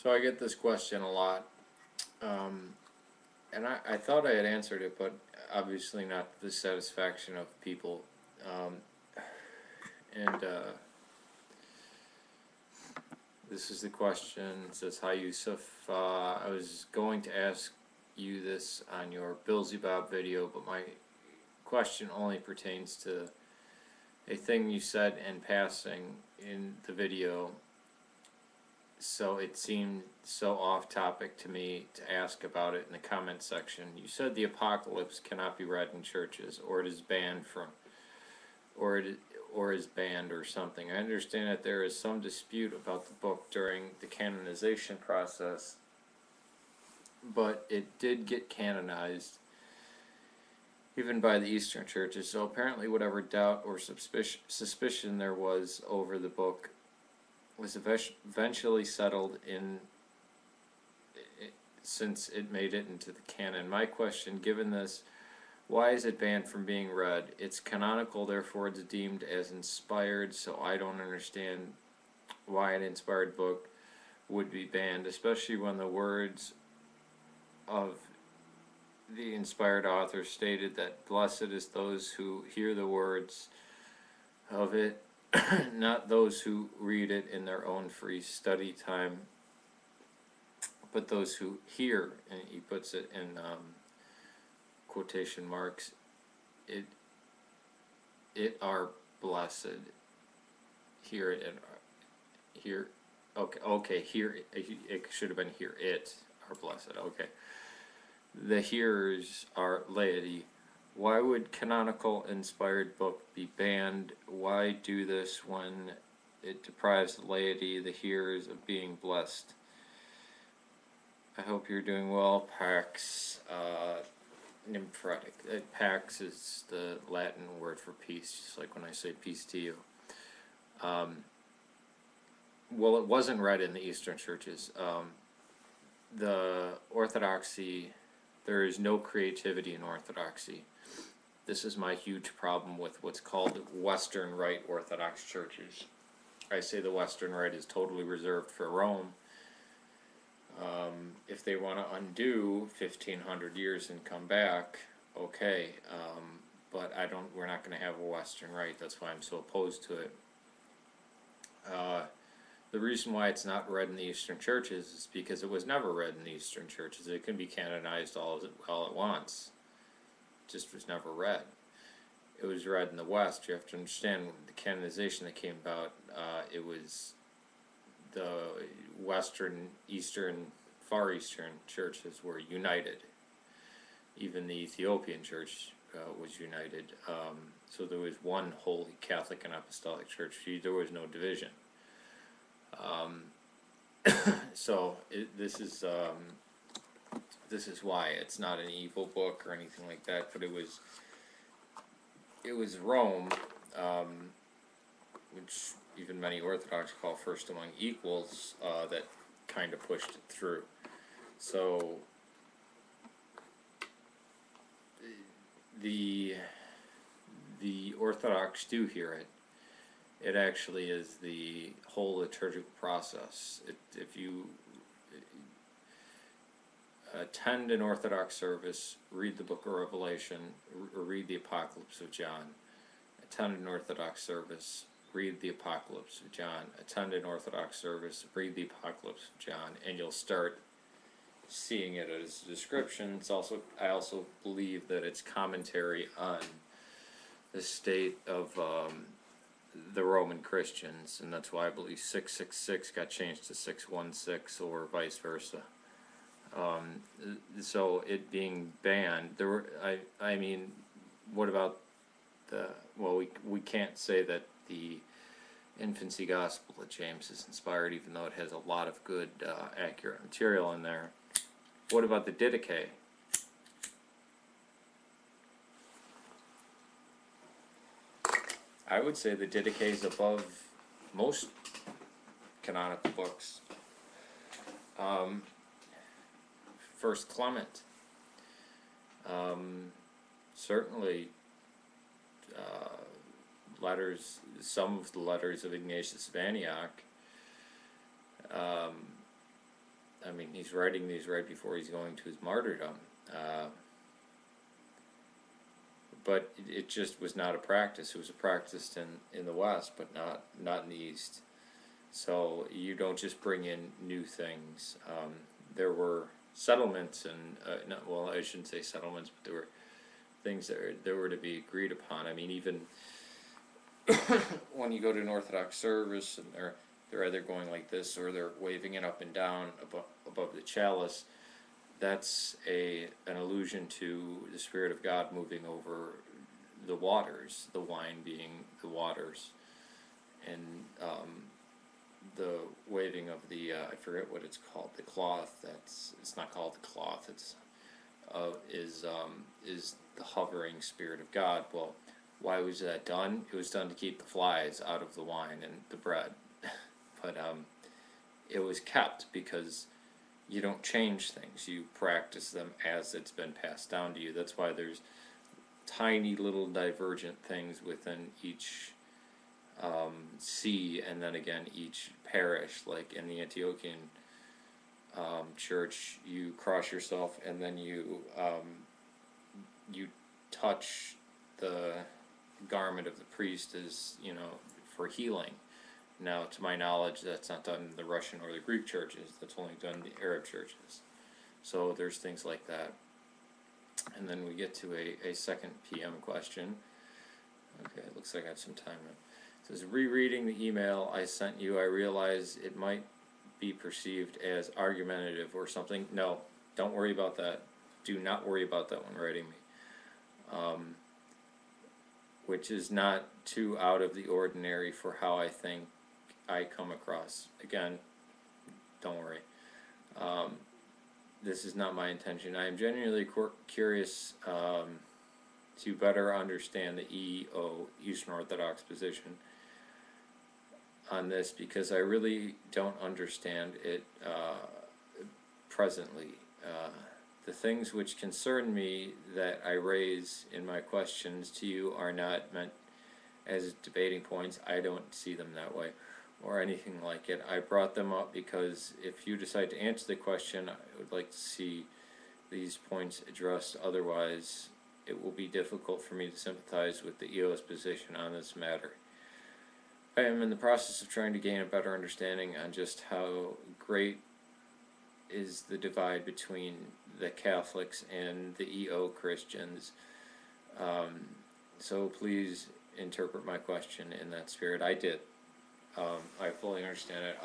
So I get this question a lot, and I thought I had answered it, but obviously not to the satisfaction of people. Um, and This is the question. It says, "Hi Yusef, I was going to ask you this on your Billsy-Bob video, but my question only pertains to a thing you said in passing in the video, so it seemed so off topic to me to ask about it in the comment section. You said the apocalypse cannot be read in churches, or it is banned from, or is banned or something. I understand that there is some dispute about the book during the canonization process, but it did get canonized even by the Eastern churches, so apparently whatever doubt or suspicion there was over the book was eventually settled in since it made it into the canon. My question, given this, why is it banned from being read? It's canonical, therefore it's deemed as inspired, so I don't understand why an inspired book would be banned, especially when the words of the inspired author stated that blessed is those who hear the words of it, not those who read it in their own free study time, but those who hear, and he puts it in quotation marks, it are blessed. Hear it and hear. Okay. Hear it should have been hear it are blessed. Okay. The hearers are laity. Why would canonical inspired book be banned? Why do this when it deprives the laity, the hearers, of being blessed? I hope you're doing well, Pax Nymphatic. Pax is the Latin word for peace, just like when I say peace to you. Well, it wasn't read in the Eastern churches. The Orthodoxy, there is no creativity in Orthodoxy. This is my huge problem with what's called Western Rite Orthodox churches. I say the Western Rite is totally reserved for Rome. If they want to undo 1,500 years and come back, okay, but we're not going to have a Western Rite. That's why I'm so opposed to it. The reason why it's not read in the Eastern churches is because it was never read in the Eastern churches. It can be canonized all at once. It just was never read. It was read in the West. You have to understand the canonization that came about. It was the Western, Eastern, Far Eastern churches were united. Even the Ethiopian church was united. So there was one holy Catholic and Apostolic church. There was no division. So this is why it's not an evil book or anything like that. But it was Rome, which even many Orthodox call first among equals, that kind of pushed it through. So the Orthodox do hear it. It actually is the whole liturgical process. If you attend an Orthodox service, read the book of Revelation, or read the Apocalypse of John, attend an Orthodox service, read the Apocalypse of John, attend an Orthodox service, read the Apocalypse of John, and you'll start seeing it as a description. I also believe that it's commentary on the state of the Roman Christians, and that's why I believe 666 got changed to 616, or vice versa. So it being banned, I mean, what about well, we can't say that the infancy gospel of James is inspired, even though it has a lot of good, accurate material in there. What about the Didache? I would say the Didache is above most canonical books. First Clement, certainly letters, some of the letters of Ignatius of Antioch, I mean, he's writing these right before he's going to his martyrdom. But it just was not a practice. It was a practice in the West, but not in the East. So you don't just bring in new things. There were settlements and well, I shouldn't say settlements, but there were things that were to be agreed upon. I mean, even when you go to an Orthodox service and they're either going like this or they're waving it up and down above the chalice, that's an allusion to the Spirit of God moving over the waters, the wine being the waters, and the waving of the I forget what it's called, the cloth. It's not called the cloth. It's is the hovering Spirit of God. Well, why was that done? It was done to keep the flies out of the wine and the bread, but it was kept because you don't change things. You practice them as it's been passed down to you. That's why there's tiny little divergent things within each see, and then again each parish. Like in the Antiochian church, you cross yourself and then you touch the garment of the priest as, for healing. Now, to my knowledge, that's not done in the Russian or the Greek churches. That's only done in the Arab churches. So there's things like that. And then we get to a second PM question. Okay, it looks like I have some time. It says, rereading the email I sent you, I realize it might be perceived as argumentative or something. No, don't worry about that. Do not worry about that when writing me. Which is not too out of the ordinary for how I think I come across. Again, don't worry. This is not my intention. I am genuinely curious to better understand the EO, Eastern Orthodox position on this, because I really don't understand it presently. The things which concern me that I raise in my questions to you are not meant as debating points. I don't see them that way or anything like it. I brought them up because if you decide to answer the question, I would like to see these points addressed. Otherwise, it will be difficult for me to sympathize with the EO's position on this matter. I am in the process of trying to gain a better understanding on just how great is the divide between the Catholics and the EO Christians. So please interpret my question in that spirit. I did. I fully understand it.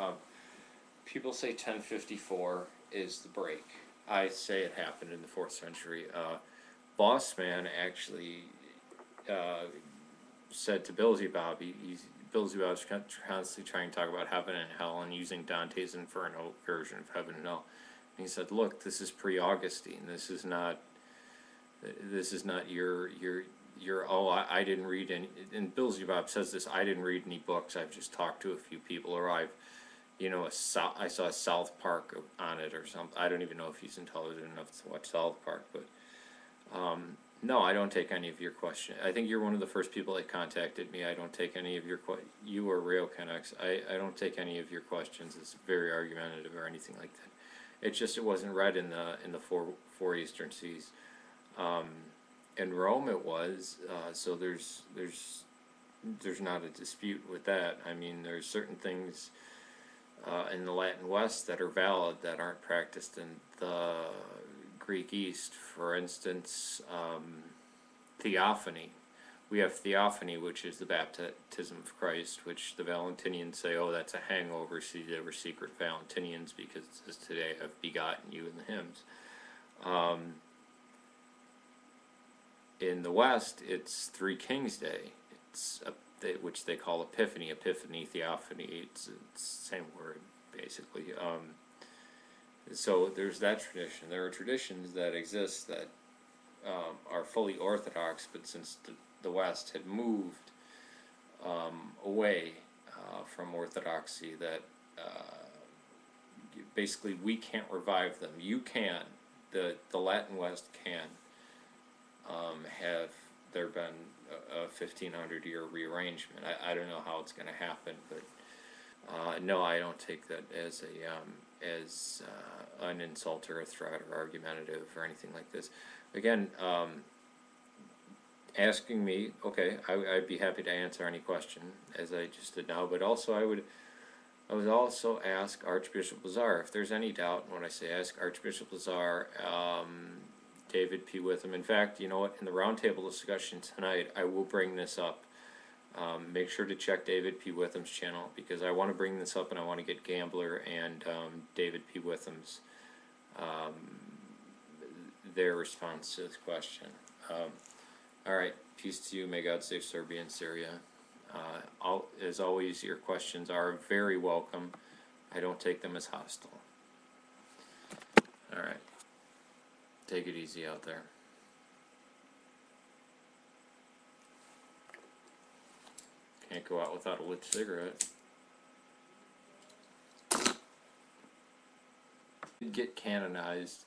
People say 1054 is the break. I say it happened in the 4th century. Bossman actually said to Beelzebub, Beelzebub's constantly trying to talk about heaven and hell and using Dante's Inferno version of heaven and hell. And he said, "Look, this is pre-Augustine. This is not your oh, I didn't read any." And Beelzebub says this: "I didn't read any books. I've just talked to a few people, or I saw South Park on it or something. I don't even know if he's intelligent enough to watch South Park, but." No, I don't take any of your questions. I think you're one of the first people that contacted me. I don't take any of your you or Rail Canucks. I don't take any of your questions as very argumentative or anything like that. It's just it wasn't read in the four Eastern Seas. In Rome it was. So there's not a dispute with that. I mean, there's certain things in the Latin West that are valid that aren't practiced in the Greek East. For instance, theophany. We have theophany, which is the baptism of Christ, which the Valentinians say, oh, that's a hangover. See, they were secret Valentinians because it says, today I've begotten you in the hymns. In the West, it's Three Kings Day. It's which they call Epiphany, theophany. It's the same word, basically. So there's that tradition. There are traditions that exist that are fully Orthodox, but since the West had moved away from Orthodoxy, that basically we can't revive them. You can. The Latin West can. Have there been a 1500-year rearrangement? I don't know how it's going to happen, but No, I don't take that as an insult or a threat or argumentative or anything like this. Again, asking me, okay, I'd be happy to answer any question as I just did now, but also I would also ask Archbishop Lazar if there's any doubt. When I say ask Archbishop Lazar, David P. Witham. In fact, you know what? In the roundtable discussion tonight, I will bring this up. Make sure to check David P. Witham's channel, because I want to bring this up and I want to get Gambler and David P. Witham's their response to this question. All right, peace to you. May God save Serbia and Syria. As always, your questions are very welcome. I don't take them as hostile. All right, take it easy out there. Can't go out without a lit cigarette. Get canonized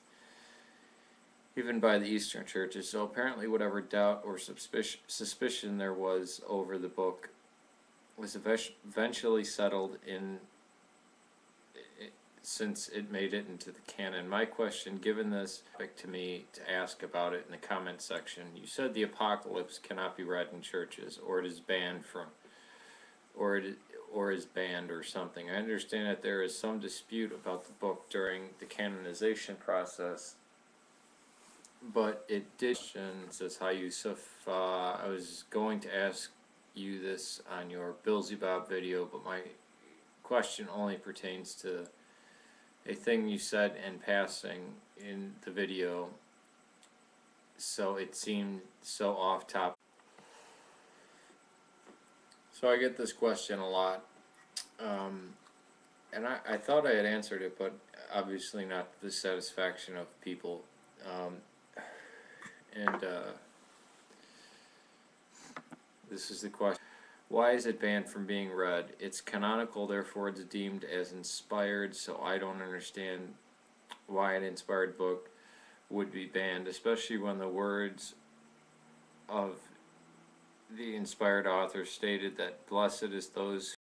even by the Eastern churches, so apparently whatever doubt or suspicion there was over the book was eventually settled since it made it into the canon. My question, given this to me to ask about it in the comment section, you said the Apocalypse cannot be read in churches, or it is banned from, or is banned or something. I understand that there is some dispute about the book during the canonization process, but it did. Says, hi Yusef, I was going to ask you this on your Beelzebub video, but my question only pertains to a thing you said in passing in the video, so it seemed so off topic. So I get this question a lot, and I thought I had answered it, but obviously not to the satisfaction of people. This is the question. Why is it banned from being read? It's canonical, therefore it's deemed as inspired, so I don't understand why an inspired book would be banned, especially when the words of the inspired author stated that blessed is those